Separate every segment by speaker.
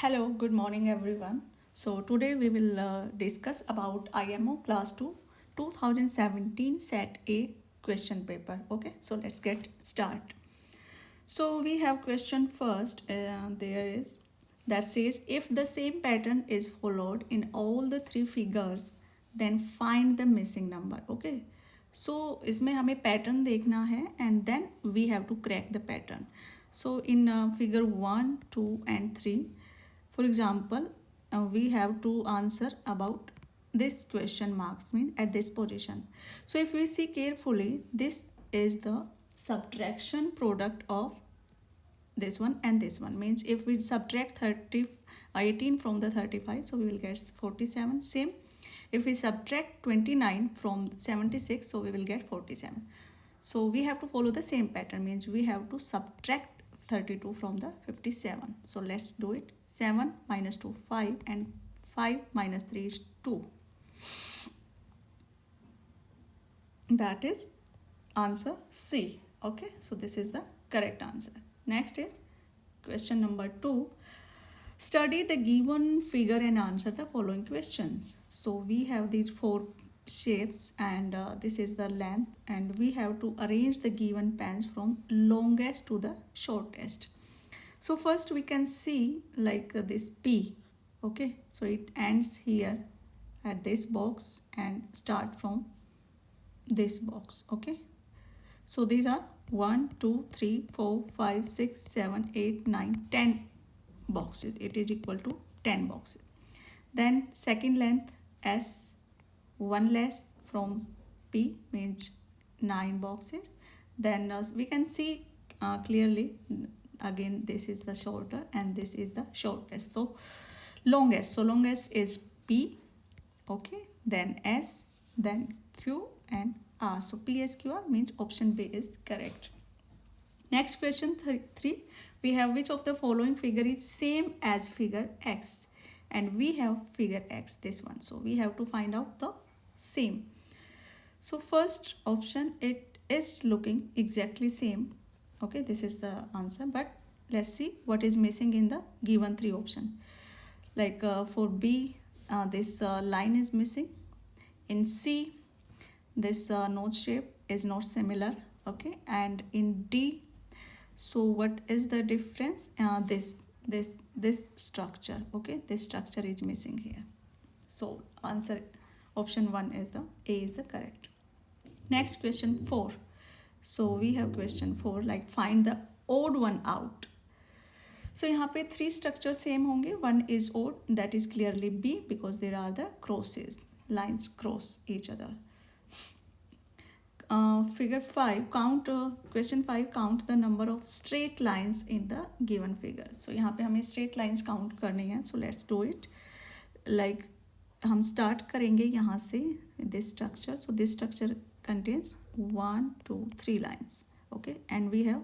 Speaker 1: Hello, good morning everyone. So today we will discuss about IMO Class 2 2017 Set A question paper. Okay, so let's get start. So we have question first. There is that says if the same pattern is followed in all the three figures, then find the missing number. Okay. So इसमें हमें pattern देखना है and then we have to crack the pattern. So in figure 1, 2 and 3, for example, we have to answer about this question marks mean at this position. So if we see carefully, this is the subtraction product of this one and this one. Means if we subtract 18 from the 35, so we will get 47. Same if we subtract 29 from 76, so we will get 47. So we have to follow the same pattern, means we have to subtract 32 from the 57. So let's do it. 7 minus 2 5 and 5 minus 3 is 2. That is answer C. Okay, so this is the correct answer. Next is question number 2. Study the given figure and answer the following questions. So we have these four shapes and this is the length, and we have to arrange the given pens from longest to the shortest. So first we can see like this P. Okay, so it ends here at this box and start from this box. Okay, so these are 1 2 3 4 5 6 7 8 9 10 boxes. It is equal to 10 boxes. Then second length S, one less from P, means 9 boxes. Then we can see clearly again this is the shorter and this is the shortest. So longest is P. Okay, then S, then Q and R. So PSQR means option B is correct. Next question 3. We have which of the following figure is same as figure X, and we have figure X, this one. So we have to find out the same. So first option, it is looking exactly same. Okay, this is the answer, but let's see what is missing in the given 3 option. Like for B, this line is missing. In C, this node shape is not similar. Okay, and in D, so what is the difference? This structure. Okay, this structure is missing here. So answer option 1 is the A is the correct. Next question 4. So we have question 4 like find the odd one out. So यहाँ पे 3 structure same होंगे. One is odd, that is clearly B because there are the crosses, lines cross each other. Figure 5, count question 5, count the number of straight lines in the given figure. So यहाँ पे हमें straight lines count करनी है. So let's do it. Like हम start करेंगे यहाँ से this structure. So this structure contains 1 2 3 lines. Okay, and we have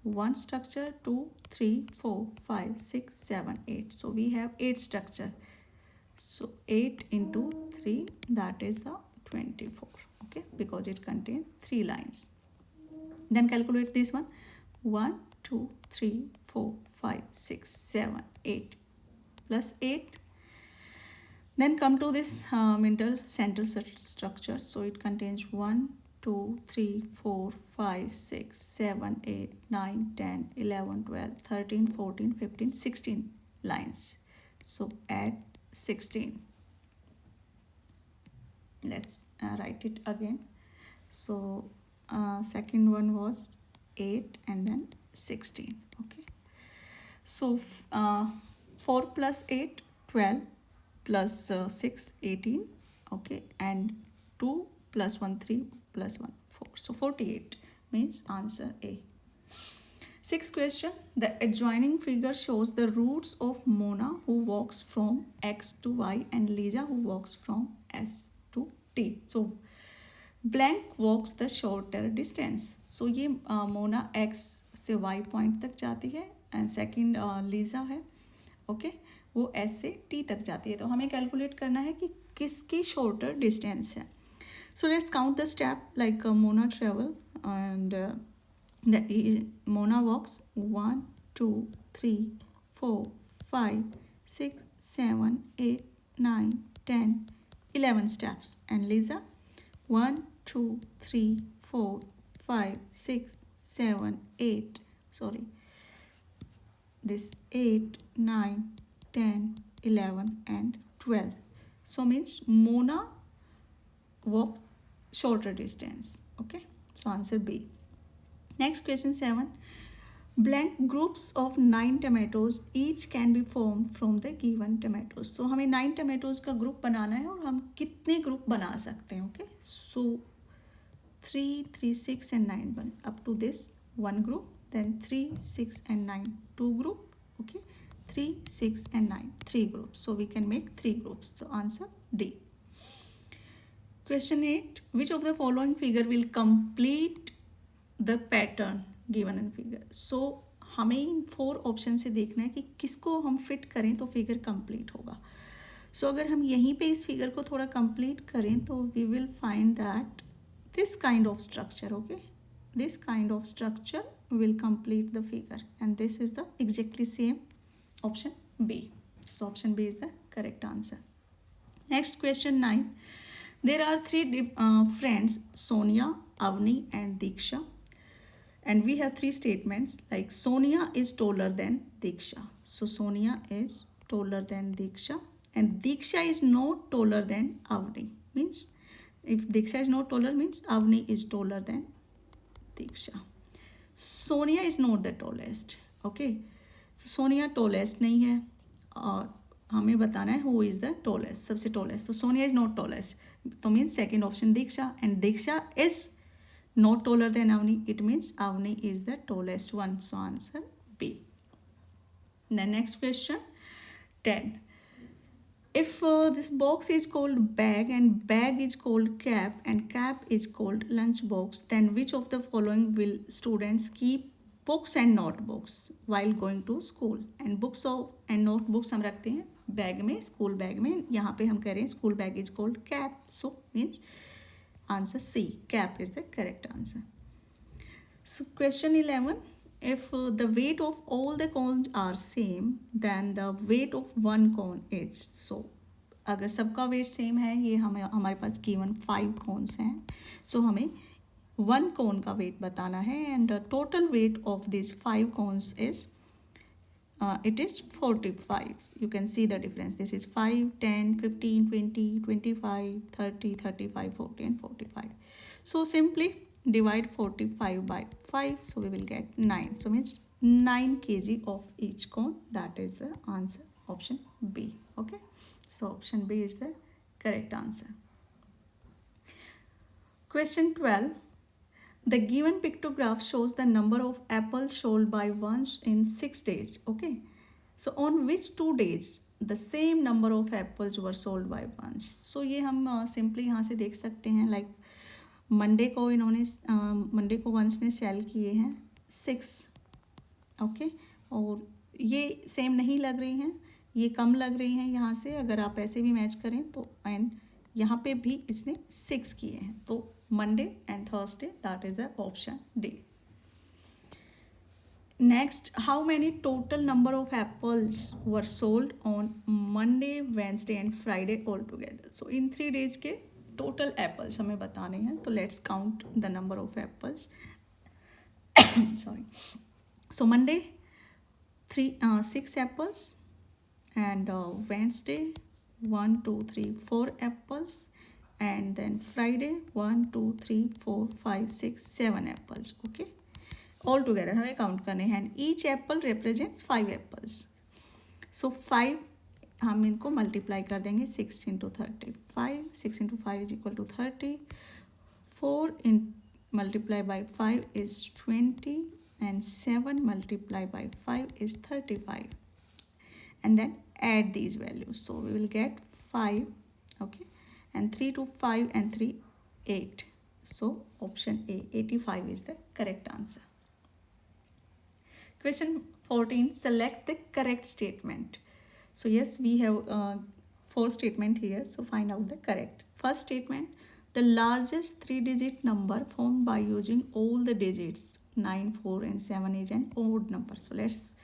Speaker 1: one structure 2 3 4 5 6 7 8. So we have 8 structure. So 8 into 3, that is the 24. Okay, because it contains 3 lines. Then calculate this one. 1 2 3 4 5 6 7 8 plus 8. Then come to this middle central structure. So it contains 1 2 3 4 5 6 7 8 9 10 11 12 13 14 15 16 lines. So add 16. Let's write it again. So second one was 8 and then 16. Okay, so 4 plus 8 12 plus 6 18. Okay, and 2 plus 1 3 plus 1 4. So 48 means answer A. Sixth question, the adjoining figure shows the routes of Mona who walks from X to Y and Lisa who walks from S to T. So blank walks the shorter distance. So ये Mona X से Y point तक जाती है and second Lisa है. Okay, वो S से T तक जाती है. तो हमें कैलकुलेट करना है कि किसकी शॉर्टर डिस्टेंस है. So let's count the step like Mona travel and Mona walks 1 2 3 4 5 6, 7, 8, 9, 10, 11 steps. And Lisa, 1, 2, 3, 4, 5, 6, 7, 8. Sorry, this 8, 9, 10, 11, and 12. So means Mona walks shorter distance. Okay, so answer B. Next question 7. Blank groups of 9 tomatoes each can be formed from the given tomatoes. So हमें 9 tomatoes का group बनाना है और हम कितने group बना सकते हैं. Okay, so 3, 3, 6 and 9 1 up to this one group, then 3, 6 and 9 2 group. Okay, 3, 6 and 9 3 groups. So we can make 3 groups. So answer D. Question 8. Which of the following figure will complete the pattern given in figure? So हमें इन 4 option से देखना है कि किसको हम fit करें तो figure complete होगा. सो अगर हम यहीं पे इस फिगर को थोड़ा कंप्लीट करें तो we will find that this kind of structure. Okay, this kind of structure will complete the figure and this is the exactly same option B. So option B is the correct answer. Next question 9. There are 3 friends, Sonia, Avni and Diksha. And we have 3 statements like Sonia is taller than Diksha. So Sonia is taller than Diksha. And Diksha is not taller than Avni. Means if Diksha is not taller means Avni is taller than Diksha. Sonia is not the tallest. Okay. So Sonia tallest नहीं है और हमें बताना है who is the tallest, सबसे tallest. तो Sonia is not tallest, तो means second option Diksha. And Diksha is not taller than Avani, it means Avani is the tallest one. So answer B. Next question 10. If this box is called bag and bag is called cap and cap is called lunch box, then which of the following will students keep books and notebooks while going to school? And books and notebooks हम रखते हैं bag में, school bag में. यहाँ पे हम कह रहे हैं school bag is called cap. So means answer C, cap is the correct answer. So question 11. If the weight of all the cones are same, then the weight of one cone is. So अगर सबका weight same है, ये हमारे पास given 5 cons हैं. सो हमें 1 कोन का weight बताना है and total weight of this 5 cones is it is 45. You can see the difference. This is 5, 10, 15, 20, 25, 30, 35, 40 and 45. So simply divide 45 by 5. So we will get 9. So means 9 kg of each cone. That is the answer. Option B. Okay. So option B is the correct answer. Question 12. The given pictograph shows the number of apples sold by once in 6 days. Okay. So on which 2 days the same number of apples were sold by once? So ये हम simply यहाँ से देख सकते हैं. Like Monday को वंश ने सेल किए हैं 6. ओके, और ये सेम नहीं लग रही हैं, ये कम लग रही हैं यहाँ से. अगर आप ऐसे भी मैच करें तो एंड यहाँ पे भी इसने 6 किए हैं. तो Monday and Thursday, that is the option D. Next, how many total number of apples were sold on Monday, Wednesday and Friday all together? So in 3 days के टोटल एप्पल्स हमें बताने हैं. तो let's count the number of apples. Sorry. So Monday 6 apples and Wednesday 1, 2, 3, 4 apples, and then Friday 1, 2, 3, 4, 5, 6, 7 apples. Okay, all together हमें count करने हैं. each apple represents 5 apples. so 5 हम इनको मल्टीप्लाई कर देंगे. 6 into 35, 6 into 5 is equal to 30. 4 in multiply by 5 is 20 and 7 multiply by 5 is 35. And then add these values. So we will get 5. Okay, and 3 to 5 and 3 8. So option A, 85 is the correct answer. Question 14. Select the correct statement. So yes, we have 4 statement here. So find out the correct. First statement: the largest 3-digit number formed by using all the digits 9, 4 and 7 is an odd number. So let's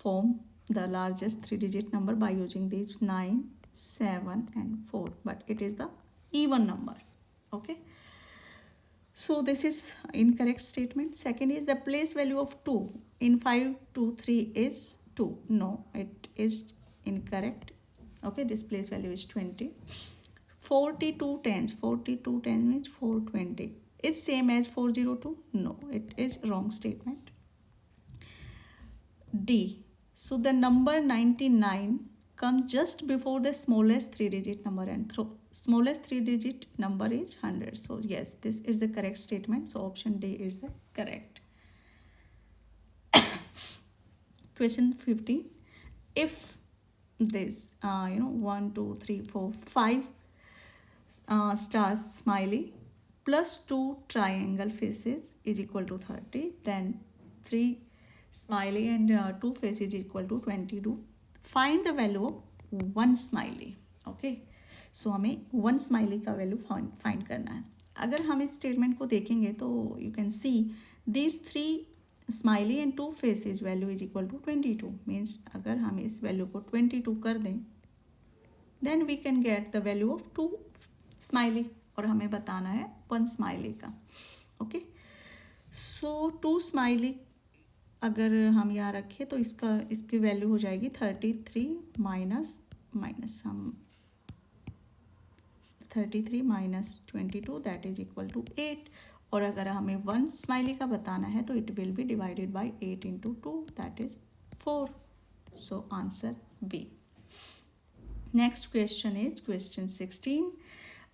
Speaker 1: form the largest 3-digit number by using these 9, 7 and 4, but it is the even number. Okay, so this is incorrect statement. Second is the place value of 2 in 5, 2, 3 is 2. No, it is incorrect. Okay, this place value is 20. 42 tens, 42 tens means 420. Is same as 402? No, it is wrong statement. D. So the number 99 comes just before the smallest 3-digit number, and smallest 3-digit number is 100. So yes, this is the correct statement. So option D is the correct. Question 15. If this 1, 2, 3, 4, 5 stars smiley plus 2 triangle faces is equal to 30, then 3 smiley and 2 faces is equal to 22. Find the value of 1 smiley. Okay, so हमें 1 smiley का value find करना है. अगर हम इस statement को देखेंगे तो you can see this 3 smiley and 2 faces value is equal to 22. Means अगर हम इस वैल्यू को 22 कर दें then we can get the value of 2 smiley, और हमें बताना है 1 स्माइली का. ओके, सो 2 स्माइली अगर हम यहाँ रखें तो इसकी वैल्यू हो जाएगी 33 माइनस हम 33 minus 22 that is equal to 8. और अगर हमें 1 स्माइली का बताना है तो it will be divided by 8 into 2 that is 4. So answer B. Next question is question 16.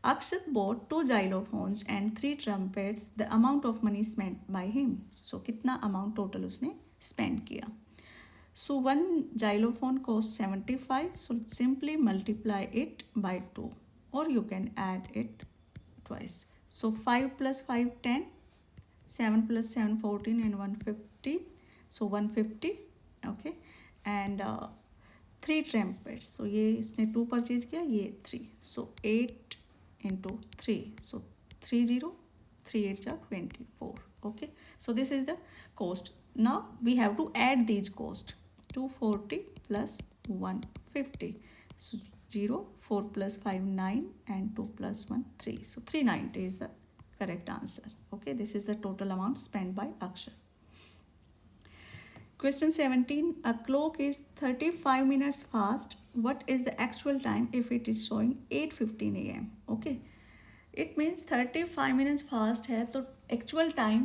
Speaker 1: Akshat bought 2 xylophones and 3 trumpets. The amount of money spent by him. So कितना amount total उसने spend किया. So 1 xylophone costs 75. So simply multiply it by 2, or you can add it twice. So 5 plus 5 10, 7 plus 7 14 and 150. So 150. Okay, and 3 trumpets. So ये इसने 2 purchase किया, ये 3. So 8 into 3, so 30, 3 8 are 24. Okay, so this is the cost. Now we have to add these cost. 240 plus 150, so 0, 4 plus 5 9 and 2 plus 1 3, so 390 is the correct answer. Okay, this is the total amount spent by Akshay. Question 17. A clock is 35 minutes fast. What is the actual time if it is showing 8:15 a.m.? Okay, it means 35 minutes fast है तो actual time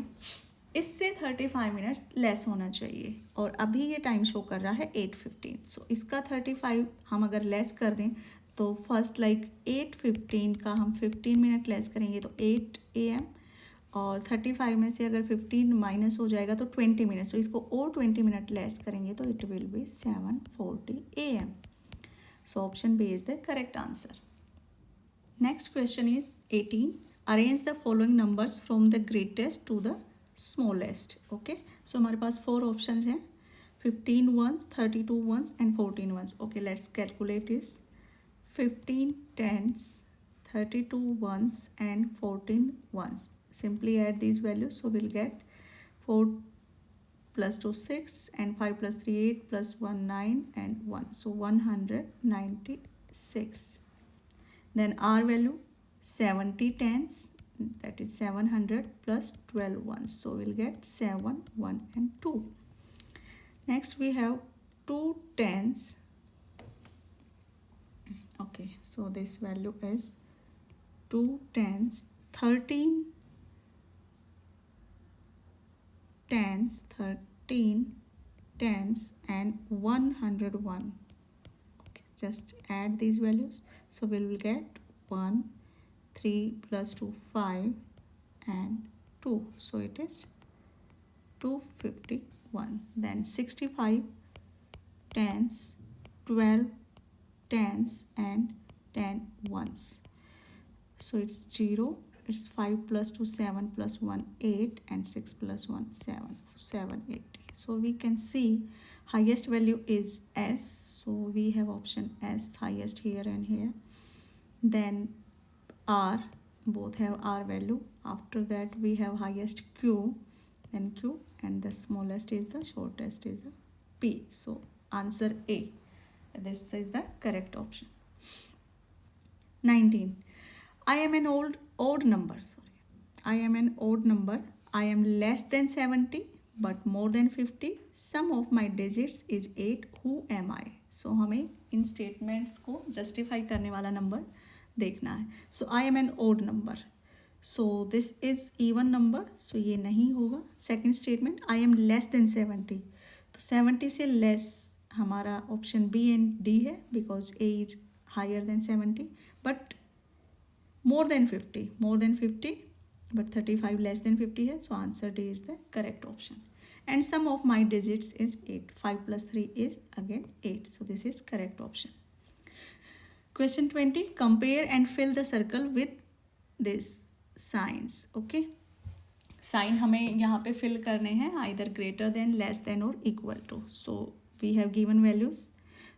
Speaker 1: इससे 35 minutes less होना चाहिए, और अभी ये time show कर रहा है 8:15. सो इसका 35 हम अगर लेस कर दें तो फर्स्ट लाइक 8:15 का हम 15 मिनट लेस करेंगे तो 8 AM, और 35 में से अगर 15 माइनस हो जाएगा तो 20 मिनट्स, तो इसको और 20 मिनट लेस करेंगे तो it will be 7:40 AM. So option B is the correct answer. Next question is 18. Arrange the following numbers from the greatest to the smallest. Okay, so हमारे पास 4 ऑप्शन हैं, 15 ones, 32 ones and 14 ones. Okay, let's calculate this. 15 tens, 32 ones and 14 ones. Simply add these values, so we'll get 4 plus 2 6 and 5 plus 3 8 plus 1 9 and 1, so 196. Then R value 70 tens, that is 700 plus 12 ones, so we'll get 7 1 and 2. Next we have 2 tens. Okay, so this value is 2 tens, 13 tens, 13 tens and 101. Okay, just add these values, so we will get 1 3 plus 2 5 and 2, so it is 251. Then 65 tens, 12 tens and 10 ones, so it's 0, it's 5 plus 2 7 plus 1 8 and 6 plus 1 7, so 780. So we can see highest value is S, so we have option S, highest here and here. Then R, both have R value. After that we have highest Q, then Q, and the smallest is the shortest is the P, so Answer A. This is the correct option. 19. I am an odd number. Sorry. I am an odd number. I am less than 70 but more than 50. Sum of my digits is 8. Who am I? So हमें इन statements को justify करने वाला number देखना है. So I am an odd number. So this is even number. So ये नहीं होगा. Second statement, I am less than 70. तो 70 से less हमारा option B and D है because A is higher than 70. But more than 50 but 35 less than 50 है. So answer D is the correct option. And sum of my digits is 8. 5 plus 3 is again 8. So this is correct option. Question 20. Compare and fill the circle with this signs. Okay. Sign हमें यहाँ पे fill करने हैं either greater than, less than or equal to. So we have given values.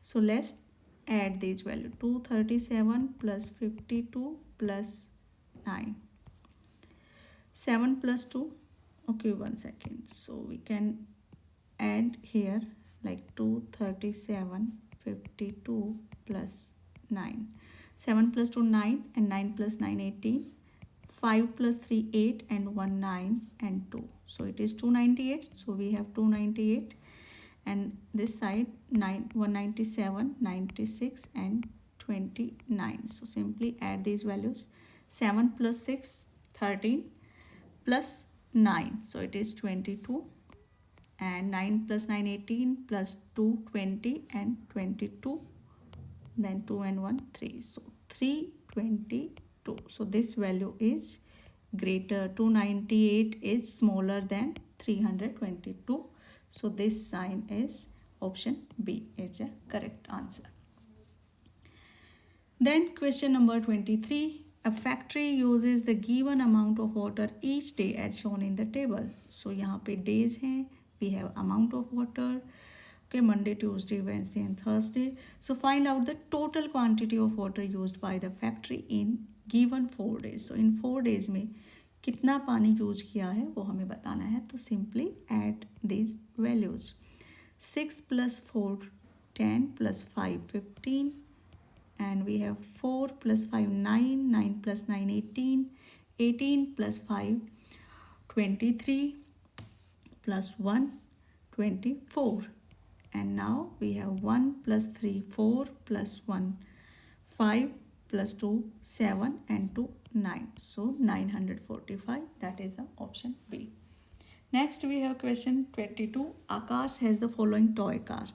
Speaker 1: So let's add these values. 237 plus 52 plus 9. 7 plus 2. Okay, 1 second. So we can add here like 237, 52 plus 9. 7 plus 2, 9 and 9 plus 9, 18. 5 plus 3, 8 and 1, 9 and 2. So it is 298. So we have 298 and this side 197, 96 and 29. So simply add these values. 7 plus 6, 13 plus 9. So it is 22 and 9 plus 9, 18 plus 2, 20 and 22. Then 2 and 1, 3. So 322. So this value is greater. 298 is smaller than 322. So this sign is option B. It's a correct answer. Then question number 23. A factory uses the given amount of water each day as shown in the table. So यहाँ पे days हैं. We have amount of water. Okay, Monday, Tuesday, Wednesday and Thursday. So find out the total quantity of water used by the factory in given 4 days. So in 4 days में कितना पानी use किया है वो हमें बताना है. तो simply add these values. 6 plus 4, 10 plus 5, 15. And we have 4 plus 5, 9, 9 plus 9, 18, 18 plus 5, 23, plus 1, 24. And now we have 1 plus 3, 4 plus 1, 5 plus 2, 7 and 2, 9. So 945, that is the option B. Next we have question 22. Akash has the following toy car.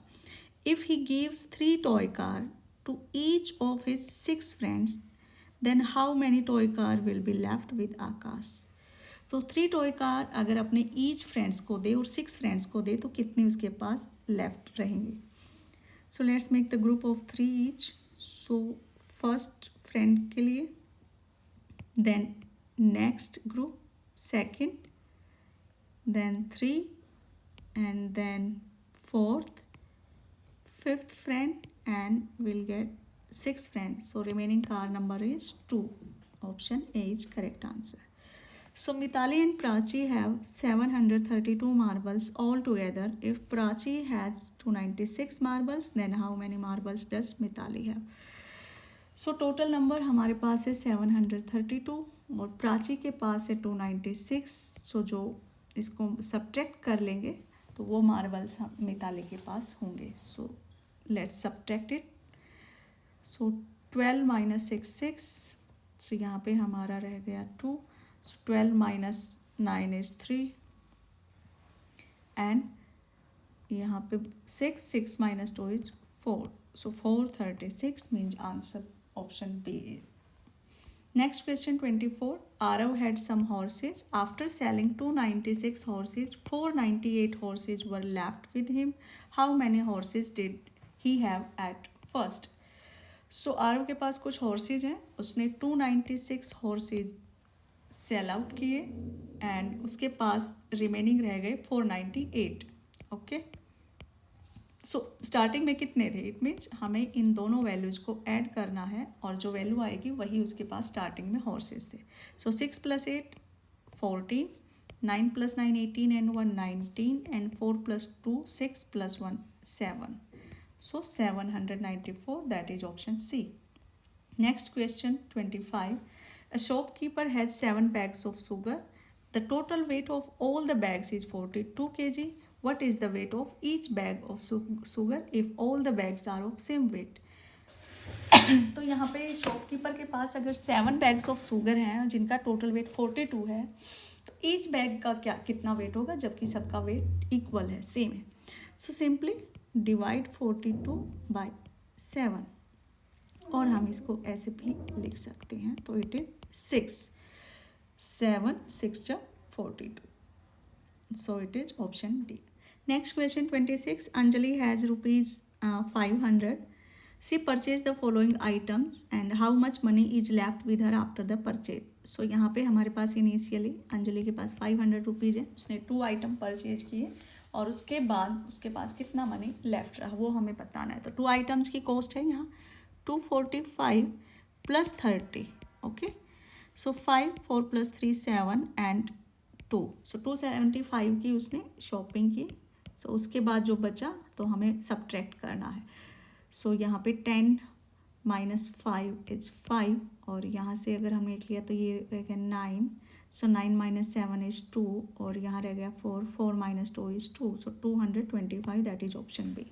Speaker 1: If he gives 3 toy cars to each of his 6 friends, then how many toy car will be left with Akash? तो 3 toy car अगर अपने each friends को दे और 6 friends को दे तो कितने उसके पास लेफ्ट रहेंगे. So let's make the group of 3 each. So first friend के लिए, then next group, second, then 3 and then fourth, fifth friend and we'll get 6 friends. So remaining car number is 2. Option A is correct answer. So Mitali and Prachi have 732 marbles all together. If Prachi has 296 marbles, then how many marbles does Mitali have? So total number हमारे पास है 732 और प्राची के पास है 296. So जो इसको subtract कर लेंगे तो वो marbles मिताली के पास होंगे. So let's subtract it. So 12 minus 6, 6. So यहाँ पे हमारा रह गया 2. So 12 minus 9 is 3. And यहाँ पे 6 minus 2 is 4. So 436 means answer option B. Next question 24. Arav had some horses. After selling 296 horses, 498 horses were left with him. How many horses did he have at first? So Aarav के पास कुछ horse's हैं. उसने 296 horse's sell out किए and उसके पास remaining रह गए 498. Okay, so starting में कितने थे? इट मीन्स हमें इन दोनों वैल्यूज़ को ऐड करना है और जो वैल्यू आएगी वही उसके पास स्टार्टिंग में हॉर्सेज थे. सो 6 plus 8 14, 9 plus 9 18 and 1 19 and 4 plus 2 6 plus 1 7. So 794, that is option C. Next question 25. A shopkeeper has 7 bags of sugar. The total weight of all the bags is 42 kg. What is the weight of each bag of sugar if all the bags are of same weight? तो यहाँ पे shopkeeper के पास अगर 7 bags of sugar हैं जिनका total weight 42 है, तो each bag का क्या कितना वेट होगा जबकि सबका वेट इक्वल है, सेम है. सो सिंपली डिवाइड 42 बाय 7 और हम इसको ऐसे भी लिख सकते हैं. तो it is 6. 7 6 42. So it is option D. Next question 26. Anjali has rupees 500. She purchased the following items and how much money is left with her after the purchase. So यहाँ पे हमारे पास इनिशियली अंजलि के पास 500 रुपीज़ है, उसने 2 item purchase किए और उसके बाद उसके पास कितना मनी लेफ्ट रहा वो हमें बताना है. तो 2 आइटम्स की कॉस्ट है यहाँ 245 plus 30. Okay, so 5 4 plus 3 7 and 2. सो 275 की उसने शॉपिंग की. सो उसके बाद जो बचा तो हमें सब्ट्रैक्ट करना है. सो यहाँ पे 10 माइनस 5 इज 5 और यहाँ से अगर हमने लिख लिया तो ये रह गया 9. सो 9 माइनस 7 इज 2 और यहाँ रह गया 4. 4 minus 2 is 2. So 225, that is option B.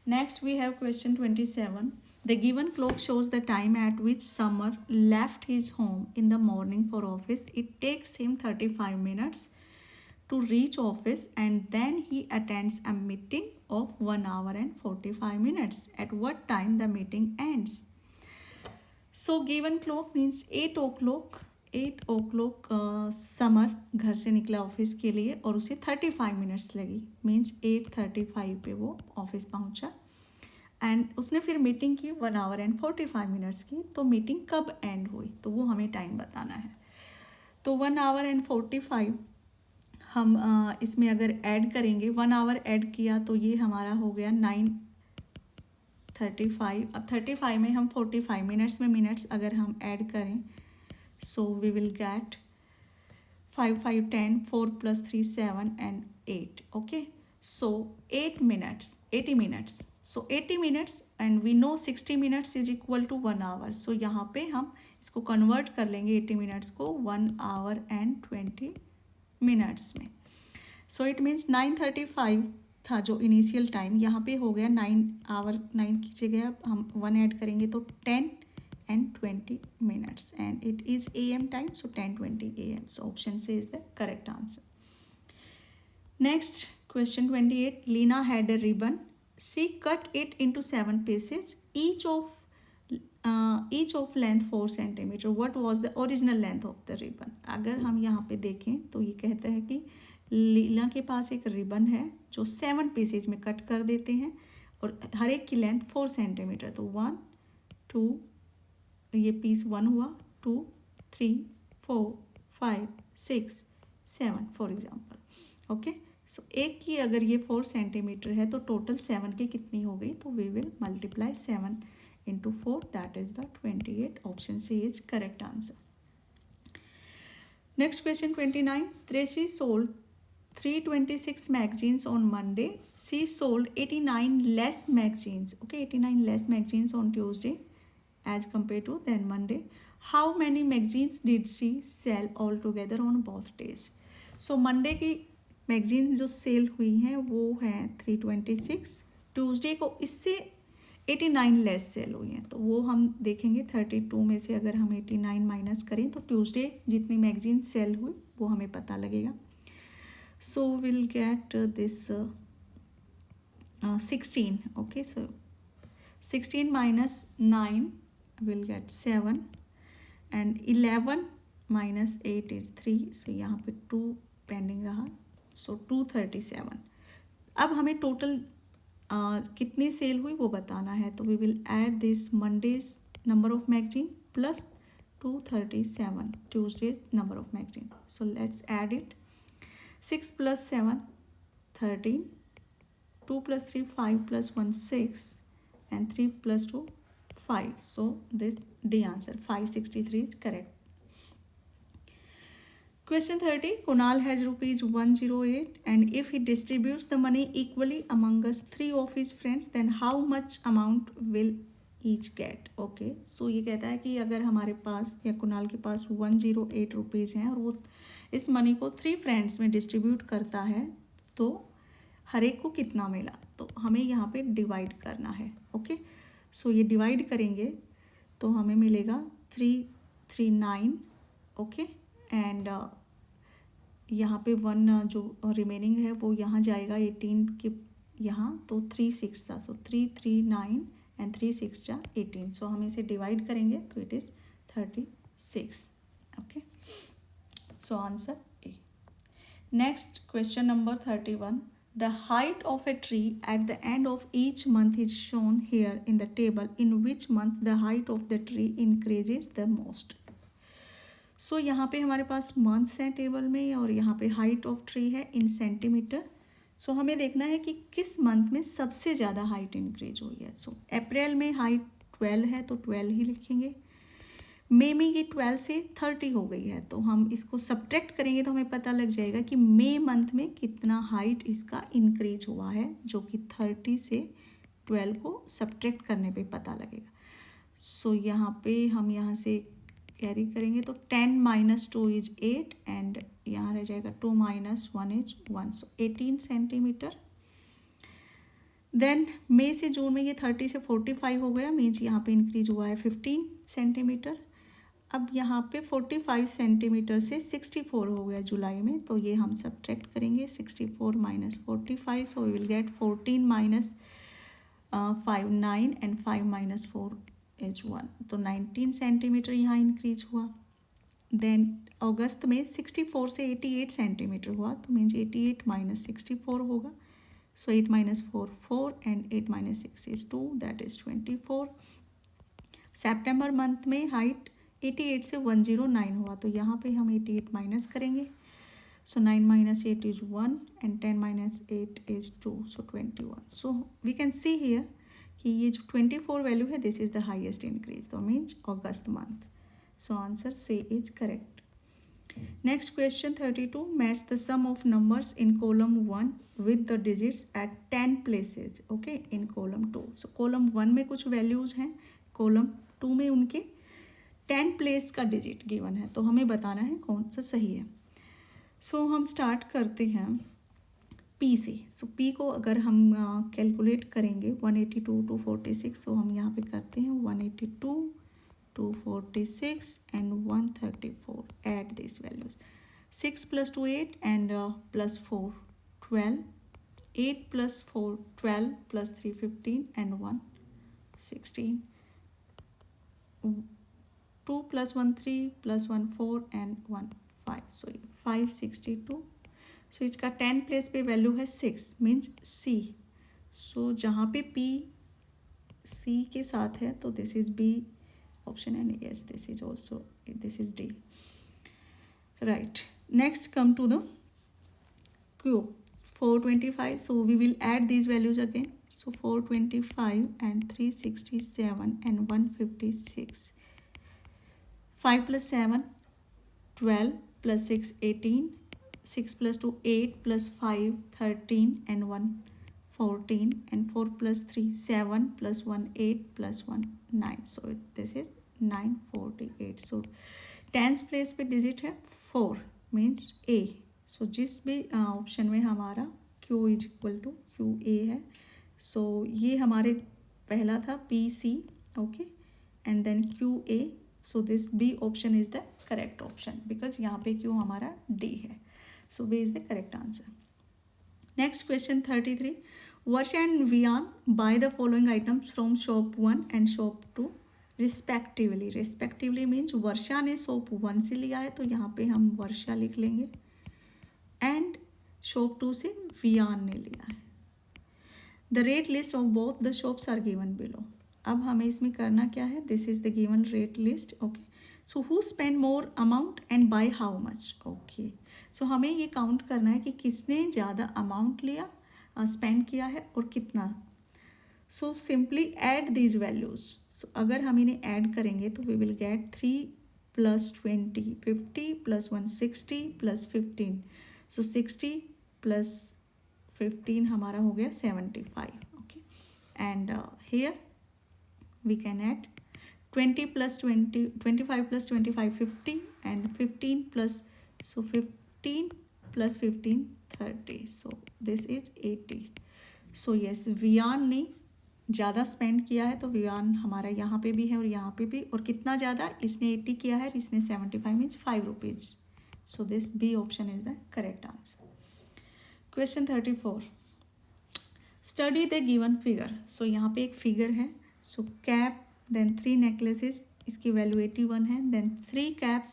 Speaker 1: Next we have question 27. The given clock shows the time at which Summer left his home in the morning for office. It takes him 35 minutes to reach office and then he attends a meeting of 1 hour and 45 minutes. At what time the meeting ends? So given clock means 8 o'clock. 8 o'clock summer घर से निकला office के लिए और उसे 35 minutes लगी. Means 8:35 पे वो ऑफिस पहुंचा एंड उसने फिर मीटिंग की 1 आवर एंड 45 मिनट्स की. तो मीटिंग कब एंड हुई तो वो हमें टाइम बताना है. तो 1 आवर एंड 45 हम इसमें अगर ऐड करेंगे, 1 आवर ऐड किया तो ये हमारा हो गया 9:35. अब 35 में हम 45 मिनट्स में मिनट्स अगर हम ऐड करें so we will get 5 5 10 4 plus 3 7 and 8. Okay, so 8 minutes 80 minutes. So 80 minutes and we know 60 minutes is equal to 1 hour. So यहाँ पे हम इसको कन्वर्ट कर लेंगे 80 minutes को 1 hour and 20 minutes में. So it means 9:35 था जो इनिशियल टाइम, यहाँ पे हो गया 9 आवर. 9 की जगह हम 1 ऐड करेंगे तो 10 and 20 minutes and it is AM time, so 10:20 AM. So option C is the correct answer. Next question 28. Lina had a ribbon. She cut it into 7 pieces, each of length 4 centimeter. What was the original length of the ribbon? अगर हम यहाँ पे देखें तो ये कहता है कि लीला के पास एक रिबन है जो 7 पीसेज में कट कर देते हैं और हर एक की लेंथ 4 सेंटीमीटर. तो 1 2 ये पीस 1 हुआ, 2 3 4 5 6 7 फॉर एग्जाम्पल. ओके, सो एक की अगर ये 4 सेंटीमीटर है तो टोटल 7 की कितनी हो गई तो we will multiply 7 into 4, that is the 28. Option C is correct answer. Next question 29. Tracy sold 326 magazines on Monday. She sold 89 less magazines. Okay, 89 less magazines on Tuesday as compared to then Monday. How many magazines did she sell altogether on both days? So Monday की magazine जो cell हुई हैं वो हैं 326. Tuesday को इससे 89 less cell हुई हैं तो वो हम देखेंगे 32 में से अगर हम 89 माइनस करें तो ट्यूसडे जितनी मैगजीन सेल हुई वो हमें पता लगेगा. So will get this 16. Okay, so 16 minus 9 will get 7 and 11 minus 8 is 3. So यहाँ पे 2 पेंडिंग रहा. So 237. अब हमें टोटल कितनी सेल हुई वो बताना है. तो we will add this Monday's number of magazine plus 237 Tuesday's number of magazine. So let's add it. 6 plus 7 13. 2 plus 3 5 plus 1 6 and 3 plus 2 5. So this D answer 563 is correct. Question 30. Kunal has rupees 108 and if he distributes the money equally among us three of his friends, then how much amount will each get? Okay. So ये कहता है कि अगर हमारे पास या कुणाल के पास 108 rupees हैं और वो इस मनी को 3 फ्रेंड्स में डिस्ट्रीब्यूट करता है तो हर एक को कितना मिला, तो हमें यहाँ पे डिवाइड करना है. ओके. सो ये डिवाइड करेंगे तो हमें मिलेगा 339. ओके. एंड यहाँ पे 1 जो रिमेनिंग है वो यहाँ जाएगा 18 के यहाँ, तो 3 6 था, तो 339 एंड 3 6 जा 18. सो हम इसे डिवाइड करेंगे तो it is 36. Okay. So answer A. Next question number 31. The height of a tree at the end of each month is shown here in the table. In which month the height of the tree increases the most? So यहाँ पे हमारे पास months हैं table में और यहाँ पे height of tree है इन centimetre. सो हमें देखना है कि किस मंथ में सबसे ज़्यादा हाइट इंक्रीज हुई है. सो अप्रैल में हाइट 12 है तो 12 ही लिखेंगे. मई में ये 12 से 30 हो गई है तो हम इसको सब्ट्रैक्ट करेंगे तो हमें पता लग जाएगा कि मई मंथ में कितना हाइट इसका इंक्रीज हुआ है, जो कि 30 से 12 को सब्ट्रैक्ट करने पे पता लगेगा. सो यहाँ पे हम यहाँ से कैरी करेंगे तो 10 - 2 इज 8 एंड यहाँ रह जाएगा 2 - 1 इज 1. So 18 centimetre. देन मई से जून में ये 30 से 45 हो गया, मीन्स यहाँ पे इंक्रीज हुआ है 15 सेंटीमीटर. अब यहाँ पे 45 सेंटीमीटर से 64 हो गया जुलाई में, तो ये हम सब्ट्रैक्ट करेंगे 64 - 45. So we will get 14 - 5 9 and 5 - 4 is 1. तो 19 सेंटीमीटर यहाँ इंक्रीज हुआ. देन अगस्त में 64 से 88 सेंटीमीटर हुआ, तो मीन्स 88 - 64 होगा. सो 8 - 4 4 and 8 - 6 is 2, that is 24. September month में हाइट 88 से 109 हुआ, तो यहाँ पे हम 88 माइनस करेंगे. So 9 - 8 is 1 and 10 - 8 is 2, so 21. So we can see here कि ये जो 24 वैल्यू है this is the highest increase, तो means August month. So answer C is correct. Next question 32. Match the sum of numbers in column 1 with the digits at 10 places. Okay. In column 2. So column 1 में कुछ values हैं, column 2 में उनके 10 place का digit given है, तो हमें बताना है कौन सा सही है. सो हम स्टार्ट करते हैं पी से. सो पी को अगर हम कैलकुलेट करेंगे 182 to 46, तो हम यहाँ पे करते हैं 182 to 46 and 134. Add these values. 6 + 2 8 and +4 12. 8 + 4 12 + 3 15 and 1 16. 2 + 1 3 + 1 4 and 1 5. So 562. सो इसका 10 प्लेस पे वैल्यू है 6, मीन्स सी. सो जहाँ पे पी सी के साथ है तो this is B option and yes this is also this is D. Right. Next come to the Q 425. So we will add these values again. So 425 and 367 and 156. 5 + 7 12 + 6 18. 6 + 2 8 + 5 13 and 1 14 and 4 + 3 7 + 1 8 + 1 9. So this is 948. So 10th place पे digit है 4, means ए. सो जिस भी option में हमारा Q = QA है, सो ये हमारे पहला था PC. Okay. And then QA. So this B option is the correct option because यहाँ पे Q हमारा D है. So B is the correct answer. Next question 33. Varsha and Vian buy the following items from shop 1 and shop 2 respectively. Respectively means वर्षा ने shop 1 से लिया है तो यहाँ पे हम वर्षा लिख लेंगे एंड शॉप 2 से वियान ने लिया है. The rate list of both the shops are given below. अब हमें इसमें करना क्या है, this is the given rate list. Okay. So who spend more amount and by how much. Okay. So हमें ये काउंट करना है कि किसने ज़्यादा अमाउंट लिया स्पेंड किया है और कितना. So simply add these values. So अगर हम इन्हें ऐड करेंगे तो we will get 3 plus 20, 50 plus 1 60 plus 15, so 60 plus 15 हमारा हो गया 75. Okay, and here we can add 20 plus 20, 25 plus 25, 50, and 15 plus, so 15 plus 15, 30. So this is 80. So yes, Viaan ने ज़्यादा स्पेंड किया है, तो वियान हमारा यहाँ पे भी है और यहाँ पे भी, और कितना ज़्यादा, इसने 80 किया है, इसने 75 means 5 rupees. So this B option is the correct answer. Question 34. Study the given figure. So यहाँ पे एक फिगर है. सो कैप, देन 3 नेकलेसेस, इसकी वैल्यू 81 है, then 3 caps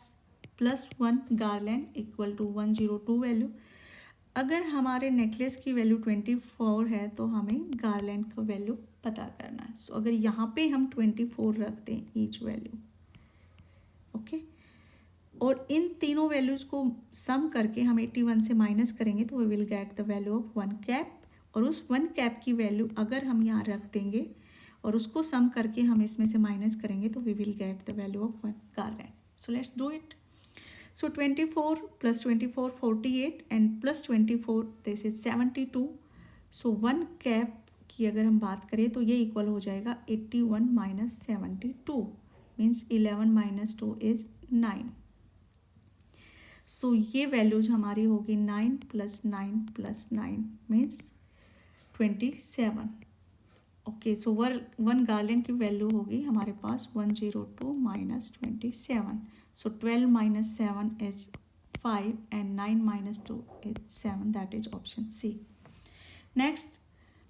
Speaker 1: plus 1 garland equal to 102 value. अगर हमारे नेकलेस की वैल्यू 24 है तो हमें गार्लैंड का वैल्यू पता करना है. सो अगर यहाँ पे हम 24 रख दें ईच वैल्यू, ओके, और इन तीनों वैल्यूज़ को सम करके हम 81 से माइनस करेंगे तो we will get the value of 1 cap. और उस 1 कैप की वैल्यू अगर हम यहाँ रख देंगे और उसको सम करके हम इसमें से माइनस करेंगे तो we will get the value of 1 garland. So let's do it. So 24 plus 24 48 and plus 24 this is 72. So 1 cap की अगर हम बात करें तो ये इक्वल हो जाएगा 81 minus 72 means 11 minus 2 is 9. So ये वैल्यूज हमारी होगी 9 plus 9 plus 9 means 27. Okay, so 1 garland की वैल्यू होगी हमारे पास 102 minus 27. So 12 minus 7 is 5 and 9 minus 2 is 7. That is option C. Next,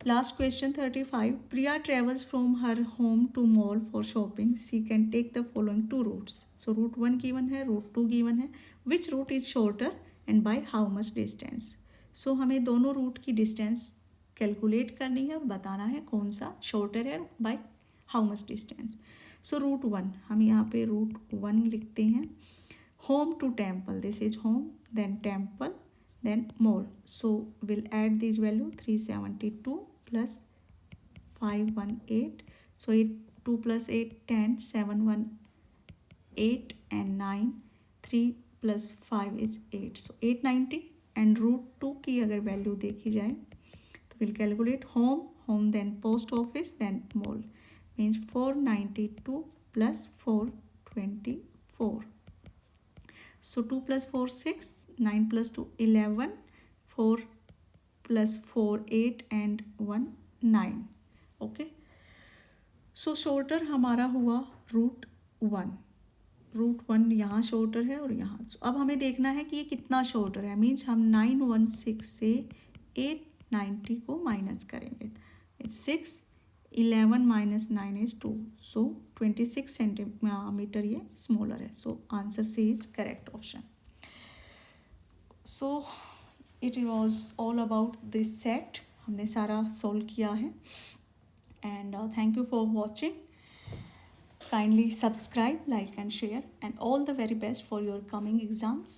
Speaker 1: last question 35. Priya travels from her home to mall for shopping. She can take the following 2 routes. So route 1 given है, route 2 given है. Which route is shorter and by how much distance. So हमें दोनों root की distance calculate करनी है और बताना है कौन सा शॉर्टर है by how much distance. So route 1, हम यहाँ पे रूट 1 लिखते हैं. Home to temple, this is home, then temple, then mall. So will add this value 372 plus 518. So 8 2 plus 8 10, 7 1 8 and 9, 3 plus 5 is 8. So 890. And route 2 की अगर value देखी जाए तो we'll calculate home, then post office, then mall, means 492 plus 424. So 2 plus 4 6, 9 plus 2 11, 4 plus 4 8 and 1 9. Okay, so shorter हमारा हुआ root 1. Root 1 यहाँ shorter है और यहाँ. so अब हमें देखना है कि ये कितना शॉर्टर है. मीन्स हम 916 से 890 को माइनस करेंगे. It's 6, 11 minus 9 is 2. So 26 centimetre ये स्मॉलर है. So answer C is correct option. So it was all about this set. हमने सारा सॉल्व किया है. And thank you for watching. Kindly subscribe, like and share, and all the very best for your coming exams.